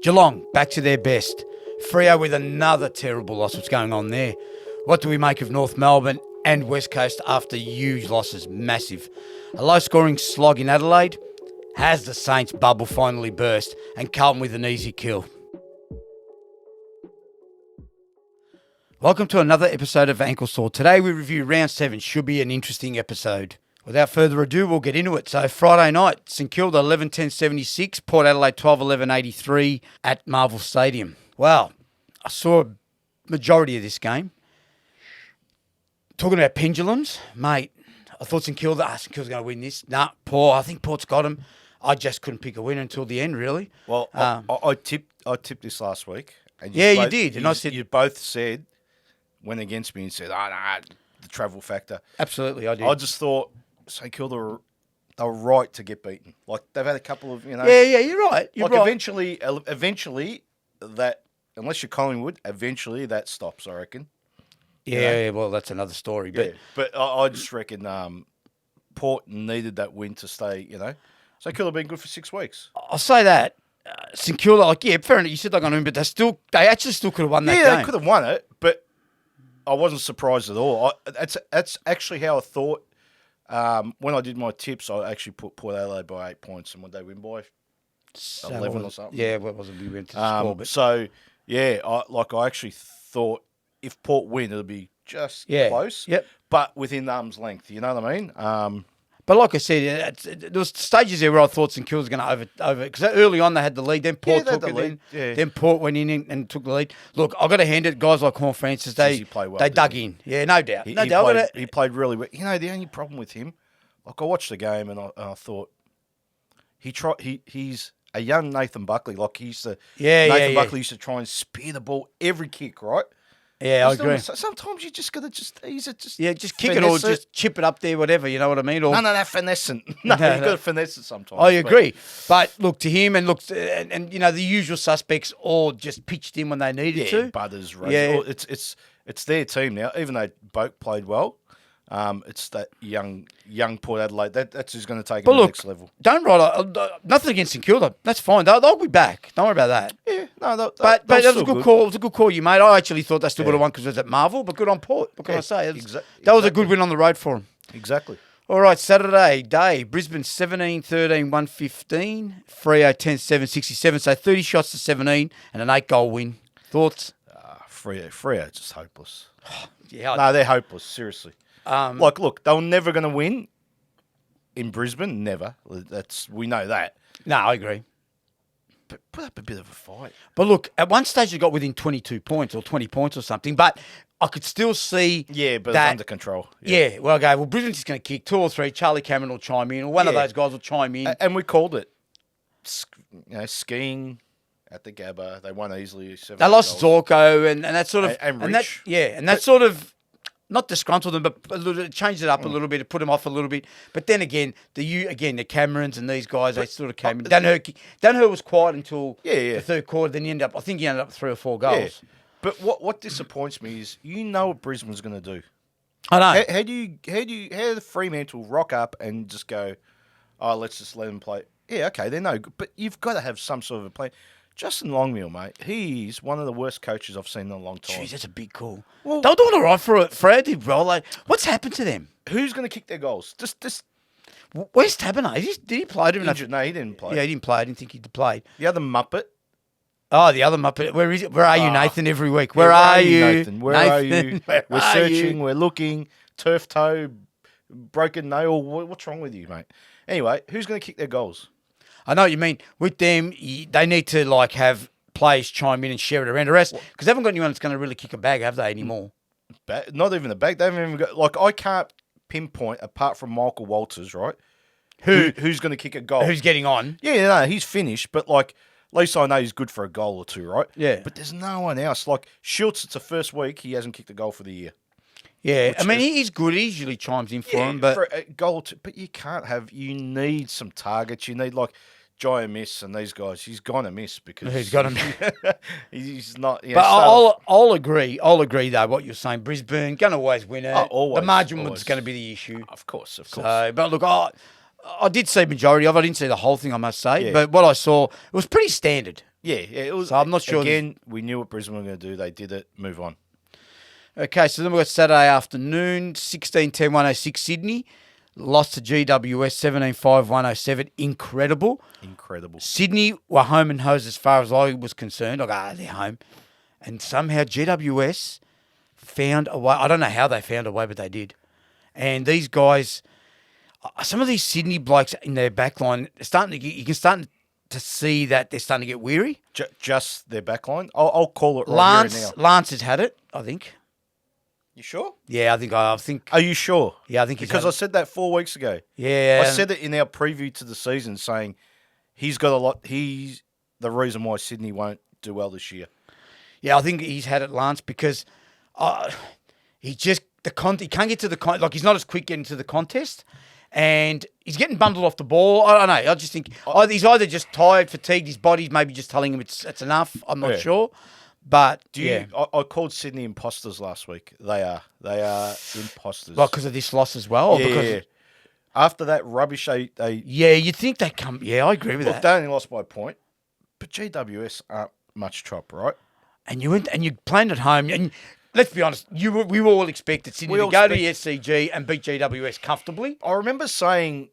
Geelong, back to their best. Freo with another terrible loss. What's going on there? What do we make of North Melbourne and West Coast after huge losses? Massive. A low-scoring slog in Adelaide. Has the Saints bubble finally burst? And Carlton with an easy kill. Welcome to another episode of Ankle Sore. Today we review Round 7. Should be an interesting episode. Without further ado, we'll get into it. So Friday night, St Kilda 11-10-76, Port Adelaide 12-11-83 at Marvel Stadium. Well, I saw a majority of this game. Talking about pendulums, mate, I thought St Kilda's going to win this. Nah, Port, I think Port's got him. I just couldn't pick a winner until the end, really. Well, I tipped this last week. And you did. And I said, you both said, went against me and said, the travel factor. Absolutely, I did. I just thought St Kilda, they were right to get beaten. Like, they've had a couple of, Yeah, you're right. You're right. Eventually, that, unless you're Collingwood, eventually that stops, I reckon. Yeah, well, that's another story. But but I just reckon Port needed that win to stay, St Kilda have been good for 6 weeks. I'll say that. St Kilda, fair enough, you said they're going to win, but they actually still could have won that game. Yeah, they could have won it, but I wasn't surprised at all. That's actually how I thought. When I did my tips, I actually put Port Adelaide by 8 points, and would they win by 11 or something? Yeah, well, it wasn't we went to the score. But... So, yeah, I actually thought if Port win, it'll be just close. Yep. But within arm's length, you know what I mean? But like I said, there was stages there where I thought St Kilda was going to over because early on they had the lead, then Port took it, then Port went in and took the lead. Look, I've got to hand it, guys like Corn Francis, they dug in. Yeah, no doubt. He played really well. The only problem with him, I watched the game and I thought he's a young Nathan Buckley. Like Nathan Buckley used to try and spear the ball every kick, right? Yeah, I agree. Sometimes you just got to just kick it or just chip it up there, whatever, you know what I mean? Or, no, finessing. No, you got to finesse it sometimes. I agree. But look, to him and the usual suspects all just pitched in when they needed to. Butters, Rose. It's their team now, even though both played well. It's that young Port Adelaide. That's who's going to take it to the next level. Don't write nothing against St Kilda. That's fine. They'll be back. Don't worry about that. Yeah, no, but that was a good call. It was a good call you made. I actually thought they still would have won because it was at Marvel, but good on Port. What can I say? That was a good win on the road for them. Exactly. All right, Saturday day. Brisbane 17-13, 115. Freo 10-7, 67. So 30 shots to 17 and an 8-goal win. Thoughts? Freo just hopeless. No, they're hopeless. Seriously. Look, they were never going to win in Brisbane. Never. We know that. No, I agree. But put up a bit of a fight. But look, at one stage they got within 22 points or 20 points or something. But I could still see but that, it's under control. Yeah. Well, Brisbane's just going to kick 2 or 3. Charlie Cameron will chime in, or one of those guys will chime in. And we called it. Skiing at the Gabba. They won easily. They lost Zorko and that sort of... And Rich. That sort of... Not disgruntled them, but changed it up a little bit, to put them off a little bit. But then again, the Camerons and these guys, they sort of came in. Dunher was quiet until the third quarter. Then he ended up with 3 or 4 goals. Yeah. But what disappoints me is what Brisbane's going to do. I know. How do the Fremantle rock up and just go, let's just let them play? Yeah, okay, they're no good, but you've got to have some sort of a plan. Justin Longmuir, mate, he's one of the worst coaches I've seen in a long time. Jeez, that's a big call. Well, they were doing all right for it. Fred did well. What's happened to them? Who's going to kick their goals? Where's Tabernet? Did he play? No, he didn't play. Yeah, he didn't play. I didn't think he'd played. The other Muppet. Oh, the other Muppet. Where is it? Where are you, Nathan, every week? Where are you, Nathan? Where are you? We're searching. We're looking. Turf toe, broken nail. What's wrong with you, mate? Anyway, who's going to kick their goals? I know what you mean. With them, they need to have players chime in and share it around the rest because they haven't got anyone that's going to really kick a bag, have they, anymore? Not even a bag. They haven't even got... I can't pinpoint, apart from Michael Walters, right? Who's going to kick a goal? Who's getting on? Yeah, no, he's finished, but at least I know he's good for a goal or two, right? Yeah. But there's no one else. Schultz, it's the first week, he hasn't kicked a goal for the year. Yeah, he's good. He usually chimes in for him, but... for a goal, but you can't have... You need some targets. You need, Jai Miss and these guys, he's gonna miss because he's gonna miss. He's not. But I'll agree. I'll agree though. What you're saying, Brisbane gonna always win it. Always, the margin was going to be the issue. Of course. So, but look, I did see majority of it. I didn't see the whole thing, I must say. Yeah. But what I saw, it was pretty standard. Yeah, it was. So I'm not sure. Again, we knew what Brisbane were going to do. They did it. Move on. Okay, so then we've got Saturday afternoon, 16-10, 106 Sydney. Lost to GWS, 17-5, 107. Incredible. Sydney were home and hosed as far as I was concerned. I go, they're home. And somehow GWS found a way. I don't know how they found a way, but they did. And these guys, some of these Sydney blokes in their back line, you can start to see that they're starting to get weary. Just their back line? I'll call it right here and now. Lance has had it, I think. You sure? Yeah, I think. Are you sure? Yeah, I think because I said that 4 weeks ago. Yeah, I said it in our preview to the season, saying he's got a lot. He's the reason why Sydney won't do well this year. Yeah, I think he's had it, Lance, because he just he can't get to the like he's not as quick getting to the contest, and he's getting bundled off the ball. I don't know. I just think he's either just tired, fatigued. His body's maybe just telling him it's enough. I'm not sure. But I called Sydney imposters last week. They are imposters. Well, because of this loss as well. Yeah. After that rubbish, they you'd think they come. Yeah, I agree with that. They only lost by a point, but GWS aren't much chop, right? And you playing at home, and let's be honest, we all expected Sydney to go to the SCG and beat GWS comfortably. I remember saying,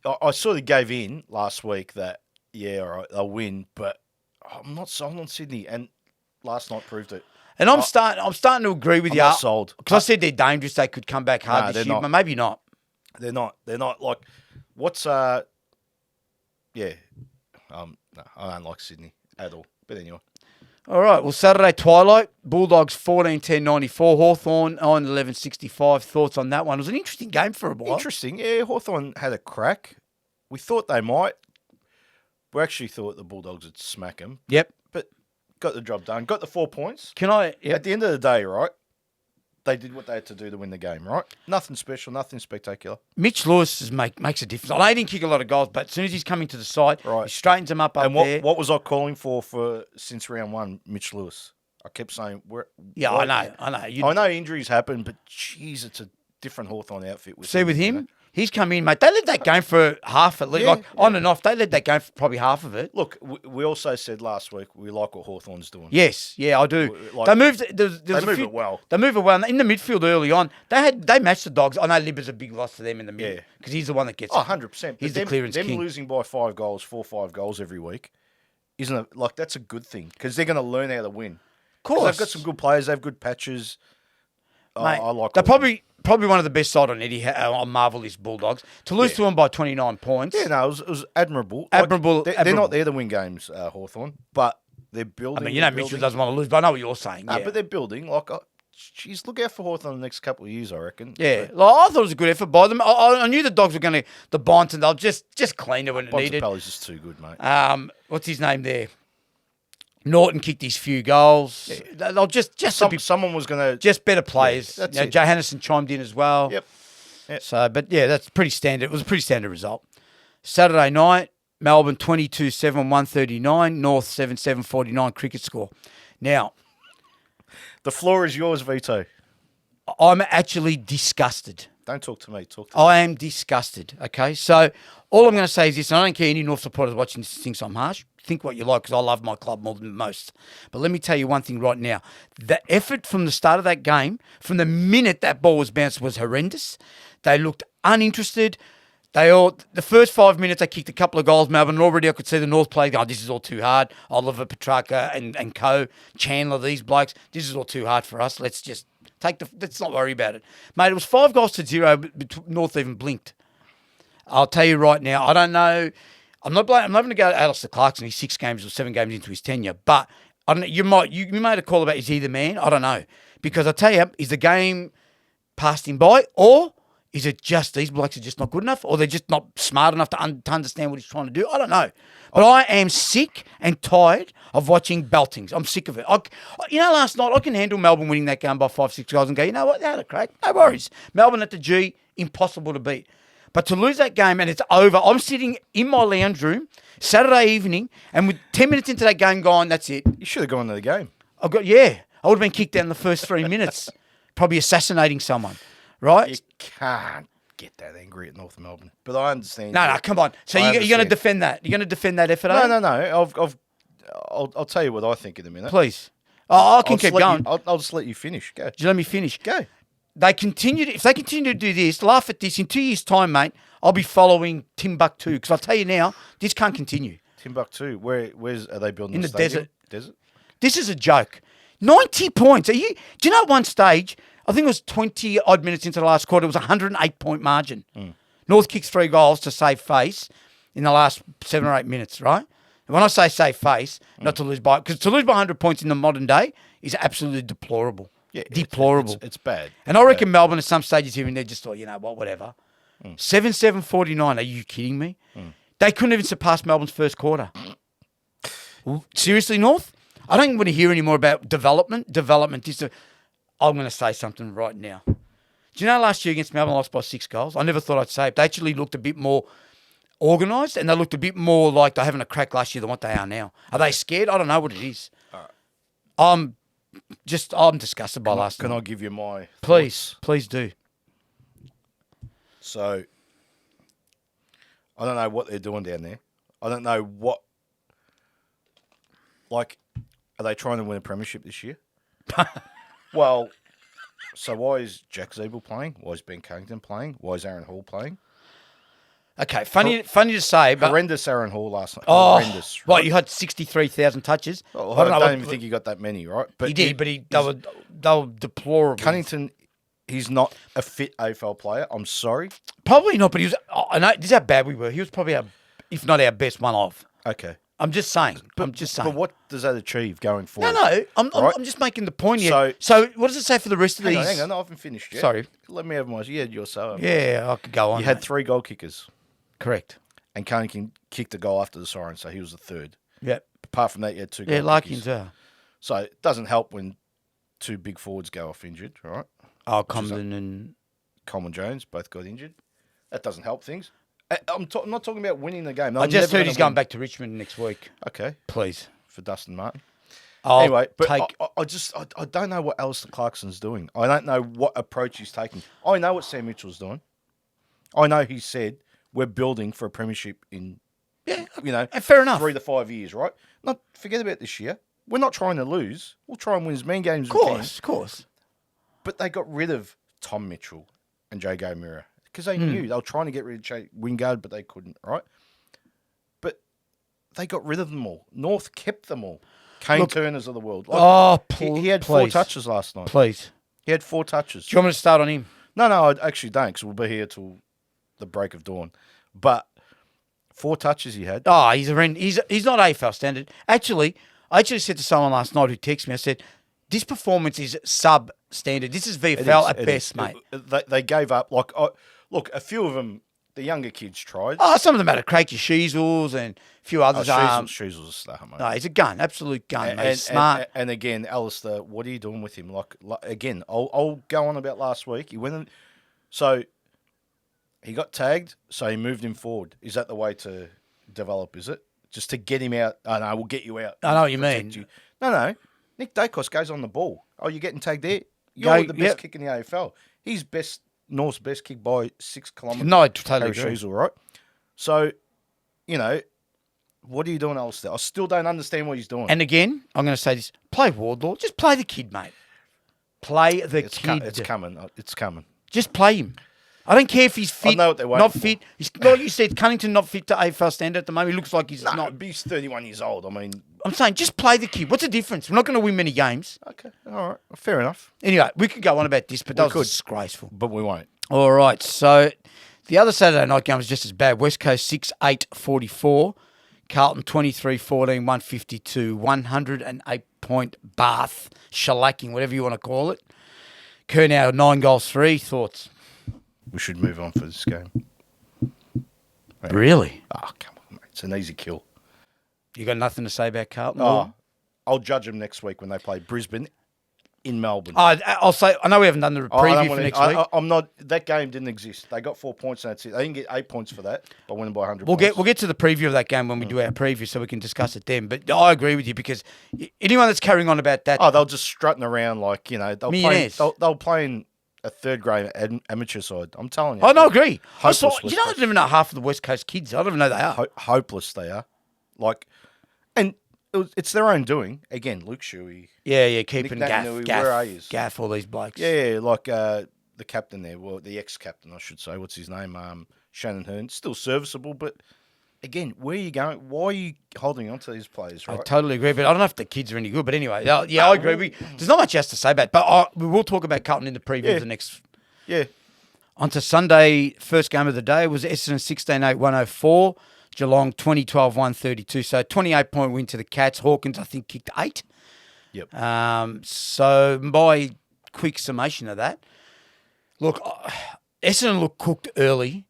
I sort of gave in last week that all right, they'll win, but I'm not sold on Sydney and. Last night proved it. And I'm starting to agree with you. I'm not sold. Because I said they're dangerous. They could come back hard this year, but maybe not. They're not. Like, what's, no, I don't like Sydney at all. But anyway. All right. Well, Saturday twilight, Bulldogs 14-10-94, Hawthorn 9-11-65. Thoughts on that one? It was an interesting game for a while. Interesting. Yeah, Hawthorn had a crack. We thought they might. We actually thought the Bulldogs would smack them. Yep. Got the job done. Got the 4 points. Yep. At the end of the day, right, they did what they had to do to win the game, right? Nothing special, nothing spectacular. Mitch Lewis makes a difference. I know he didn't kick a lot of goals, but as soon as he's coming to the side, he straightens them up there. What was I calling for since round one, Mitch Lewis? I kept saying... I know. I know injuries happen, but, jeez, it's a different Hawthorn outfit. With him, you know? He's come in, mate. They led that game for half at least. On and off, they led that game for probably half of it. Look, we also said last week we like what Hawthorn's doing. Yes, yeah, I do. They moved. They move it well. They move it well. In the midfield early on, they matched the Dogs. I know Libba's a big loss to them in the mid because he's the one that gets. 100%. He's the clearance king. Them losing by 5 goals, 4-5 goals every week, isn't it? Like that's a good thing because they're going to learn how to win. Of course, they've got some good players. They have good patches. Mate, I like. They're probably one of the best side on Eddie on Marvel is Bulldogs. To lose to them by 29 points. Yeah, no, it was admirable. They're not there to win games, Hawthorn, but they're building. I mean, Mitchell doesn't want to lose, but I know what you're saying. No, but they're building. Like, geez, look out for Hawthorn the next couple of years, I reckon. Yeah, I thought it was a good effort by them. I knew the Dogs were going to, the Bonton, they'll just clean it when it needed. Bontempelli's just too good, mate. What's his name there? Norton kicked his few goals. Yeah. They'll someone was going to... Just better players. Yeah, Jay Hannison chimed in as well. Yep. So, but yeah, that's pretty standard. It was a pretty standard result. Saturday night, Melbourne 22-7, 139. North 7-7, 49 cricket score. Now... The floor is yours, Vito. I'm actually disgusted. Don't talk to me. Talk to me. I am disgusted, okay? So all I'm going to say is this, and I don't care any North supporters watching this thinks I'm harsh. Think what you like because I love my club more than most. But let me tell you one thing right now. The effort from the start of that game, from the minute that ball was bounced, was horrendous. They looked uninterested. The first 5 minutes, they kicked a couple of goals, Melbourne, and already I could see the North play, this is all too hard. Oliver, Petrarca and co, Chandler, these blokes, this is all too hard for us. Let's just let's not worry about it. Mate, it was 5-0, North even blinked. I'll tell you right now, I don't know. I'm not going to go to Alistair Clarkson. He's 6 games or 7 games into his tenure. But I don't know, you made a call about is he the man? I don't know. Because I tell you, is the game passed him by, or is it just these blokes are just not good enough, or they're just not smart enough to understand what he's trying to do? I don't know. But I am sick and tired of watching beltings. I'm sick of it. Last night I can handle Melbourne winning that game by 5-6 goals and go, you know what, they had a crack. No worries. Melbourne at the G, impossible to beat. But to lose that game and it's over, I'm sitting in my lounge room Saturday evening and with 10 minutes into that game going, that's it. You should have gone to the game. I would have been kicked out in the first 3 minutes, probably assassinating someone, right? You can't get that angry at North Melbourne, but I understand. No, come on. So you're going to defend that? You're going to defend that effort? No. I'll tell you what I think in a minute. Please. Oh, I can I'll keep just let going. you- I'll just let you finish. Go. Just let me finish. Go. If they continue to do this, laugh at this, in 2 years' time, mate, I'll be following Timbuktu. Because I'll tell you now, this can't continue. Timbuktu. Where's are they building In the the stadium? desert. This is a joke. 90 points. Do you know at one stage, I think it was 20 odd minutes into the last quarter, it was a 108-point margin. North kicks 3 goals to save face in the last 7 or 8 minutes, right? And when I say save face, not to lose by, because to lose by 100 points in the modern day is absolutely deplorable. Yeah, deplorable. It's bad. And I reckon Melbourne at some stages here and there just thought, you know what, whatever. 7-7-49. Are you kidding me? They couldn't even surpass Melbourne's first quarter. Seriously, North? I don't want to hear any more about development. I'm going to say something right now. Do you know last year against Melbourne, I lost by 6 goals? I never thought I'd say it. They actually looked a bit more organised and they looked a bit more like they're having a crack last year than what they are now. Are they scared? I don't know what it is. I'm disgusted by last night. Can I give you my Please, thoughts? please do. So, I don't know what they're doing down there. I don't know what... Like, are they trying to win a premiership this year? Well, so why is Jack Zeeble playing? Why is Ben Cunnington playing? Why is Aaron Hall playing? Okay, funny to say, but Horrendous Aaron Hall last night. Horrendous. What, you had 63,000 touches? Oh, I I don't even think he got that many, right? But He did, but they were deplorable. Cunnington, he's not a fit AFL player. I'm sorry. Probably not, but he was. I know this is how bad we were. He was probably if not our best one of. Okay. I'm just saying. But what does that achieve going forward? No. I'm Right? just making the point here. So- So what does it say for the rest of these? Hang on, I haven't finished yet. Sorry. Let me have my... Yeah, you're so... Yeah, I could go on. You had mate. 3 goal kickers, Correct. and Cunnington kicked the goal after the siren, so he was the third. Yep. Apart from that, you had 2 Yeah, goal Larkins kickers. are. So it doesn't help when 2 big forwards go off injured, right? Oh, Comden and Coleman Jones both got injured. That doesn't help things. I'm not talking about winning the game. I I'm just never heard he's gonna going win. back to Richmond next week. Okay, Please. for Dustin Martin. I'll Anyway, but take. I don't know what Alistair Clarkson's doing. I don't know what approach he's taking. I know what Sam Mitchell's doing. I know he said we're building for a premiership in, fair enough. 3 to 5 years, right? Not forget about this year. We're not trying to lose. We'll try and win as many games as we can. Of course. But they got rid of Tom Mitchell and Jago Mira because they Hmm. knew they were trying to get rid of Wingard, but they couldn't, right? But they got rid of them all. North kept them all. Kane Turners of the world. He had 4 touches last night. Please. He had 4 touches. Do you want me to start on him? No, I actually don't, because we'll be here till the break of dawn. But 4 touches he had. Oh, he's not AFL standard. Actually, I said to someone last night who texted me, I said, this performance is sub-standard. This is VFL at best, mate. They gave up. Look, a few of them, the younger kids tried. Oh, some of them had a Craig Sheezels and a few others. Sheezels a star, mate. No, he's a gun, absolute gun, mate. He's smart. And again, Alistair, what are you doing with him? Like again, I'll go on about last week. He went in, so he got tagged, so he moved him forward. Is that the way to develop, is it? Just to get him out? Oh, no, we'll get you out. I know what you Protect mean. you. No. Nick Dacos goes on the ball. Oh, you're getting tagged there? You're the best kick in the AFL. He's North's best kick by 6 kilometres. No, I totally agree. Sheezell, right? So, what are you doing, Alistair? I still don't understand what he's doing. And again, I'm going to say this. Play Wardlaw. Just play the kid, mate. Play the kid. It's coming. It's coming. Just play him. I don't care if he's fit, know what they're waiting not for. fit. Like you said, Cunnington not fit to AFL standard at the moment. He looks like he's No, not. he's 31 years old. I mean... I'm saying just play the kid. What's the difference? We're not going to win many games. Okay, all right. Fair enough. Anyway, we could go on about this, but that was could. disgraceful. But we won't. All right, so the other Saturday night game was just as bad. West Coast 6-8-44. Carlton 23-14, 152. 108-point bath, shellacking, whatever you want to call it. Kurnow, 9 goals, 3. Thoughts? We should move on for this game. Really? Oh, come on, mate. It's an easy kill. You got nothing to say about Carlton? Oh, I'll judge them next week when they play Brisbane in Melbourne. I'll say, I know we haven't done the preview for next week. I'm not. That game didn't exist. They got 4 points and that's it. They didn't get 8 points for that by winning by 100 We'll points. get to the preview of that game when we do our preview, so we can discuss it then. But I agree with you because anyone that's carrying on about that, Oh, they'll just strutting around like they'll Millionaires. they'll play in a 3rd grade amateur side. I'm telling you. I don't agree. I Hopeless saw, West I don't even know half of the West Coast kids. I don't even know they are. Hopeless they are. Like, and it's their own doing. Again, Luke Shuey. Yeah, keeping Nick Naitanui, where are yous? Gaff, all these blokes. Yeah, like the captain there. Well, the ex-captain, I should say. What's his name? Shannon Hearn. Still serviceable, but again, where are you going? Why are you holding on to these players, right? I totally agree, but I don't know if the kids are any good. But anyway, yeah, I agree. There's not much else to say about it, but we will talk about Carlton in the preview of the next. Yeah. On to Sunday, first game of the day was Essendon 16-8-104, Geelong 20-12-132. So 28-point win to the Cats. Hawkins, I think, kicked 8. Yep. So my quick summation of that, look, Essendon looked cooked early.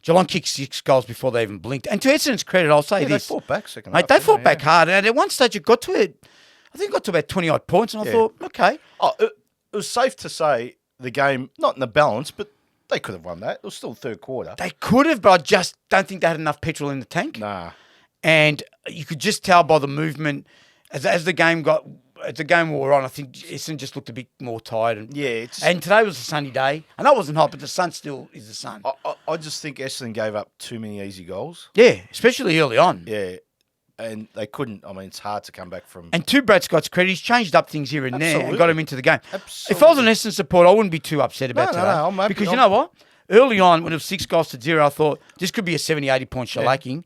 Geelong kicked 6 goals before they even blinked. And to Essendon's credit, I'll say this. They fought back second half. Mate, they fought back hard. And at one stage, it got to it. I think it got to about 20-odd points. And I thought, okay. Oh, it was safe to say the game, not in the balance, but they could have won that. It was still third quarter. They could have, but I just don't think they had enough petrol in the tank. Nah. And you could just tell by the movement as the game wore on. I think Essendon just looked a bit more tired. And today was a sunny day. I know it wasn't hot, but the sun still is the sun. I just think Essendon gave up too many easy goals. Yeah, especially early on. Yeah. And they couldn't. I mean, it's hard to come back from. And to Brad Scott's credit, he's changed up things here and there and got him into the game. Absolutely. If I was an Essendon supporter, I wouldn't be too upset about today. No, I'm happy. Because you know what? Early on, when it was 6-0, I thought this could be a 70-80 point shellacking.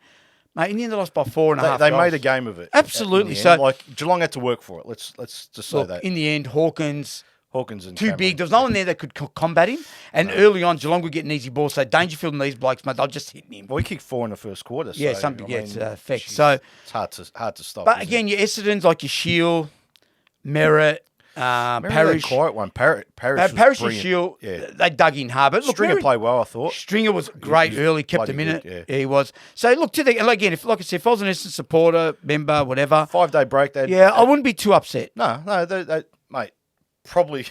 Mate, in the end, they lost by 4.5 They goals. made a game of it. Absolutely. So, like Geelong had to work for it. Let's just say that. In the end, Hawkins and too Cameron. big. There was no one there that could combat him. And early on, Geelong would get an easy ball. So Dangerfield and these blokes, mate, they'll just hit him. Well, we kicked 4 in the first quarter. Yeah, so, it's effect. So it's hard to stop. But again, your Essendon's like your Shield, Merritt, Parrish. Quiet one. Parrish and Shield, they dug in hard. But look, Stringer played well, I thought. Stringer was great early, kept them in it. Yeah, he was. So look, again, like I said, if I was an Essendon supporter, member, whatever. 5-day break. I wouldn't be too upset. No, they mate, probably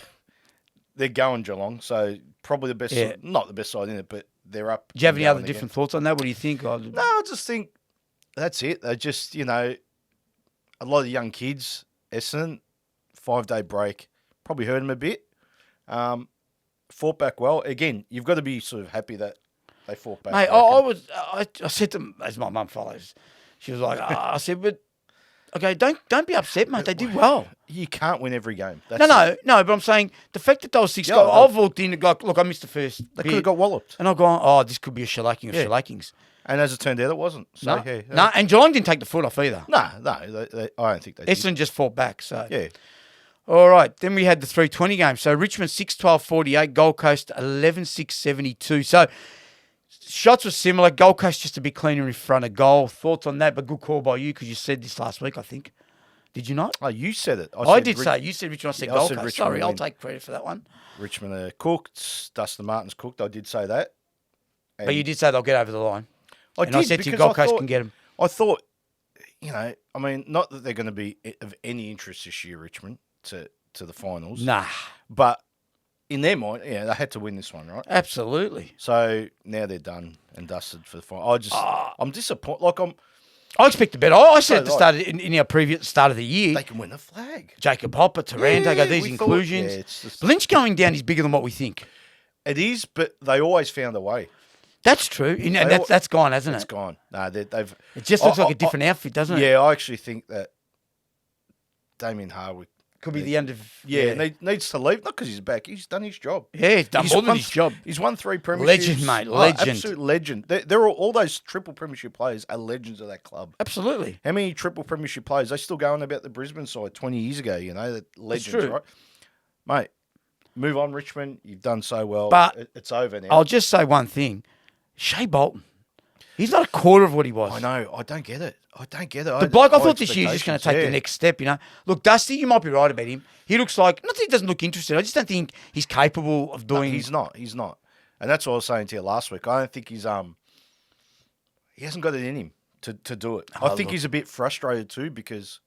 they're going Geelong, so probably the best, not the best side in it, but they're up. Do you have any other different thoughts on that? What do you think? No, I just think that's it. They just, a lot of young kids, Essendon, 5-day break, probably hurt them a bit. Fought back well. Again, you've got to be sort of happy that they fought back. Mate, I said to them, as my mum follows, she was like, I said, but okay, don't be upset, mate. They did well. You can't win every game. No, but I'm saying the fact that they were 6 goals, I've walked in and look, I missed the first. They could have got walloped. And I've gone, this could be a shellacking of shellackings. And as it turned out, it wasn't. So, no, and Geelong didn't take the foot off either. No, I don't think they did. Essendon just fought back. So yeah. All right, then we had the 320 game. So Richmond 6-12-48, Gold Coast 11-6-72. So shots were similar. Gold Coast just a bit cleaner in front of goal. Thoughts on that? But good call by you because you said this last week, I think. Did you not? Oh, you said it. I did say it. You said Richmond. I said Gold Coast. Richmond Sorry, I'll take credit for that one. Richmond are cooked. Dustin Martin's cooked. I did say that. And but you did say they'll get over the line. I said to you, Gold Coast can get them. I thought, not that they're going to be of any interest this year, Richmond, to the finals. Nah. But in their mind, they had to win this one, right? Absolutely. So now they're done and dusted for the final. I'm disappointed. I expect a better. I said at the start in our previous start of the year, they can win the flag. Jacob Hopper, Taranto, these inclusions. Lynch going down is bigger than what we think. It is, but they always found a way. That's true, and that's gone, hasn't it? It's gone. No, they've. It just looks like a different outfit, doesn't it? Yeah, I actually think that Damien Hardwick could be the end of. Needs to leave. Not because he's back. He's done his job. Yeah, he's done more than his job. He's won 3 premierships. Legend, mate. Legend. Absolute legend. They're all those triple premiership players are legends of that club. Absolutely. How many triple premiership players? They still going about the Brisbane side 20 years ago. The legends, right? Mate, move on, Richmond. You've done so well. But it's over now. I'll just say one thing. Shea Bolton. He's not a quarter of what he was. I know. I don't get it. The bloke, I thought this year he's just going to take the next step, Look, Dusty, you might be right about him. He looks like, not that he doesn't look interested, I just don't think he's capable of doing... No, he's not. And that's what I was saying to you last week. I don't think he hasn't got it in him to do it. I think he's a bit frustrated too because...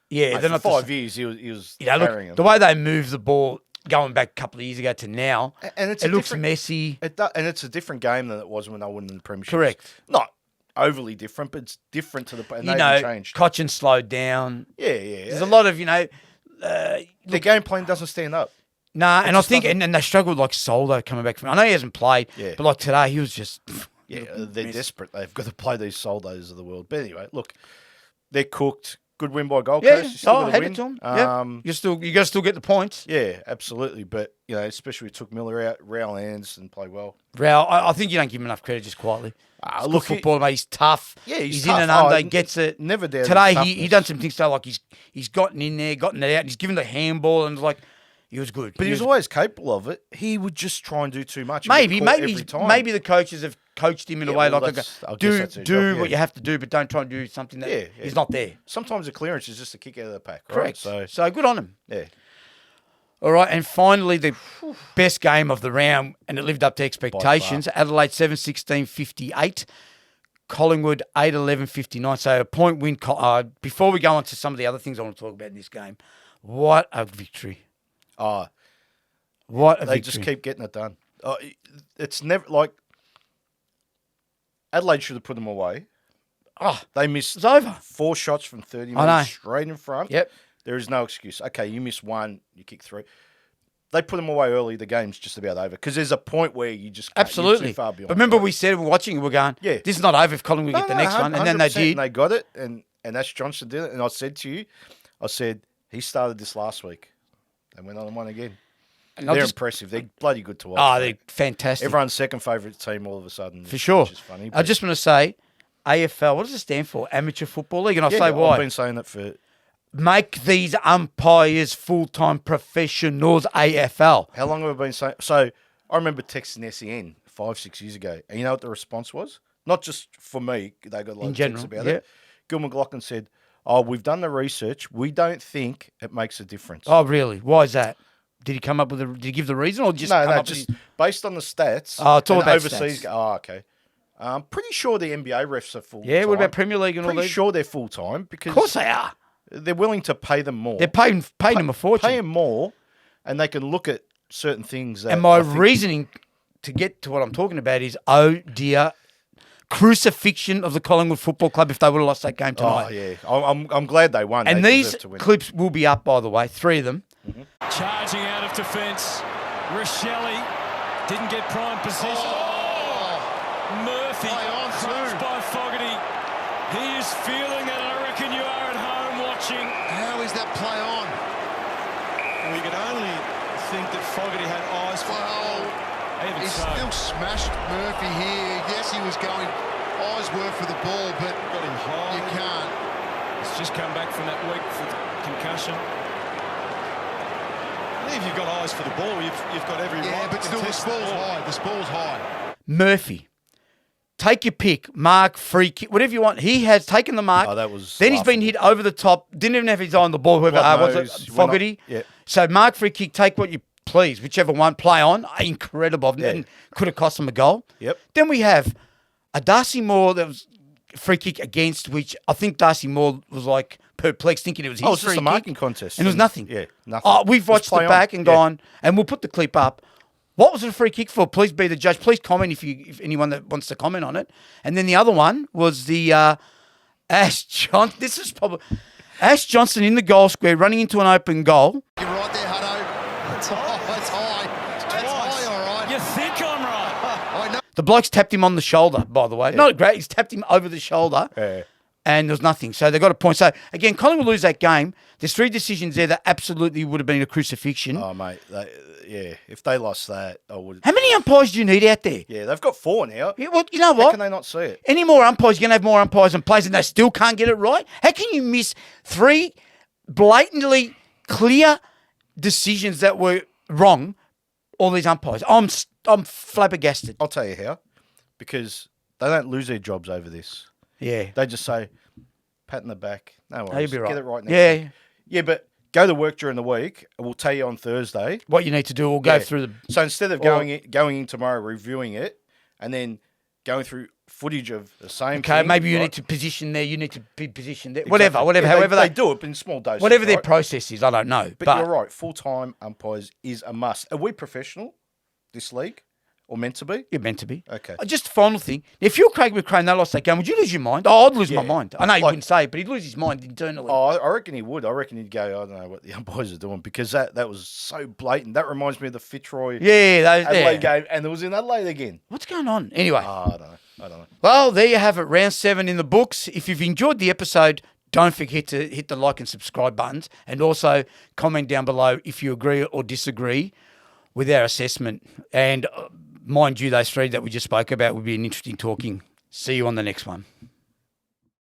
Yeah, they're not 5 years, he was carrying him. The way they move the ball... Going back a couple of years ago to now, and it looks messy. And it's a different game than it was when they won in the Premiership. Correct. Not overly different, but it's different to the... And they haven't changed. Cochin slowed down. Yeah. There's a lot of, the game plan doesn't stand up. Nah, and I think... And they struggled like Soldo coming back from... I know he hasn't played, but like today, he was just... Yeah, they're desperate. They've got to play these Soldos of the world. But anyway, look, they're cooked. good win by Gold Yeah, Coast. You still got to head win. it to him. You got to still get the points. Yeah, absolutely. But especially we took Miller out, Rowell Lands, and played well. Rao, I think you don't give him enough credit just quietly. He's Look, good footballer, mate. He's tough. Yeah, he's in tough. and under, Oh, he gets it. never doubted Today his he toughness. done some things so like he's gotten in there, gotten it out, and he's given the handball and like he was good. But he was always capable of it. He would just try and do too much. and maybe get caught every time. maybe the coaches have coached him in a way well, like I guess do that's their job, yeah. what you have to do, but don't try and do something that is not there. Sometimes the clearance is just a kick out of the pack. Right? Correct. So good on him. Yeah. All right, and finally the best game of the round, and it lived up to expectations. Adelaide 7-16-58. Collingwood 8-11-59. So a point win. Before we go on to some of the other things I want to talk about in this game, what a victory. What a victory. They just keep getting it done. It's never like Adelaide should have put them away. They missed It's over. 4 shots from 30 I know. metres straight in front. Yep. There is no excuse. Okay, you miss 1, you kick 3. They put them away early. The game's just about over because there's a point where you just can't, Absolutely. You're too far beyond. But remember, we said we're watching. We're going. Yeah. This is not over if Collingwood get the next one, and then they 100%, did. And they got it, and Ash Johnson did it. And I said to you, he started this last week, and went on and won again. And they're impressive. They're bloody good to watch. They're fantastic. Everyone's second favourite team all of a sudden. For sure. Which is funny. I just want to say, AFL. What does it stand for? Amateur Football League, and I'll say I've why. been saying it for. Make these umpires full-time professionals, AFL. How long have I been saying? So I remember texting SEN 5-6 years ago, and you know what the response was? Not just for me, they got a lot of texts about it. Gil McLaughlin said, we've done the research. We don't think it makes a difference. Oh, really? Why is that? Did he come up with did he give the reason or just just based on the stats. Oh, it's all about overseas. stats. Oh, okay. I'm pretty sure the NBA refs are full. Yeah, what about Premier League and all that? Pretty sure they're full time because Of course they are. They're willing to pay them more. They're paying them a fortune. Pay them more, and they can look at certain things. That and my reasoning to get to what I'm talking about is, oh dear, crucifixion of the Collingwood Football Club if they would have lost that game tonight. Oh yeah, I'm glad they won. And these clips will be up, by the way, 3 of them. Mm-hmm. Charging out of defence, Rochelle didn't get prime position. Murphy crunched by Fogarty. He is feeling that. I reckon you are at home watching. How is that play on? We could only think that Fogarty had eyes for He still smashed Murphy here. Yes, he was going. Eyes were for the ball, but got him high. You can't. He's just come back from that week for concussion. I think if you've got eyes for the ball, you've got every right. Yeah, but still the ball's high. The ball's high. Murphy. Take your pick, mark, free kick, whatever you want. He has taken the mark. That was then he's been hit over the top. Didn't even have his eye on the ball. Whoever was it? Fogarty. Yeah. So mark, free kick, take what you please, whichever one, play on. Incredible. And could have cost him a goal. Yep. Then we have a Darcy Moore that was free kick against, which I think Darcy Moore was like perplexed, thinking it was his it's free just a kick. marking contest. And it was nothing. Yeah, nothing. Oh, we've watched it back and gone, and we'll put the clip up. What was it a free kick for? Please be the judge. Please comment if anyone that wants to comment on it. And then the other one was the Ash Johnson. This is probably Ash Johnson in the goal square, running into an open goal. You're right there, Hutto. That's high. That's high. That's high, all right. You think I'm right? I know. The bloke's tapped him on the shoulder, by the way. Not great. He's tapped him over the shoulder. Yeah. And there's nothing. So they got a point. So, again, Collingwood lose that game. There's 3 decisions there that absolutely would have been a crucifixion. Oh, mate. If they lost that, I would. How many umpires do you need out there? Yeah, they've got 4 now. Yeah, well, you know How what? can they not see it? Any more umpires, you're going to have more umpires and players and they still can't get it right? How can you miss 3 blatantly clear decisions that were wrong, all these umpires? I'm flabbergasted. I'll tell you how. Because they don't lose their jobs over this. Yeah. They just say, pat in the back. No worries. You'll be right. Get it right next Yeah. week. Yeah, but go to work during the week. We'll tell you on Thursday. What you need to do, we'll go through the... So instead of going in tomorrow, reviewing it, and then going through footage of the same Okay, thing, maybe you right? need to position there, you need to be positioned there. Exactly. Whatever, Yeah, however they do it in small doses. whatever their right? process is, I don't know. But you're right, full-time umpires is a must. Are we professional, this league, or meant to be? You're meant to be. Okay. Just a final thing. If you're Craig McCrane, they lost that game, would you lose your mind? Oh, I'd lose my Yeah. mind. I know he Like- wouldn't say it, but he'd lose his mind internally. Oh, I reckon he would. I reckon he'd go, I don't know what the umpires are doing, because that was so blatant. That reminds me of the Fitzroy Adelaide game, and it was in Adelaide again. What's going on? Anyway. I don't know. Well, there you have it. Round 7 in the books. If you've enjoyed the episode, Don't forget to hit the like and subscribe buttons, and also comment down below if you agree or disagree with our assessment. And mind you, those three that we just spoke about would be an interesting talking. See you on the next one.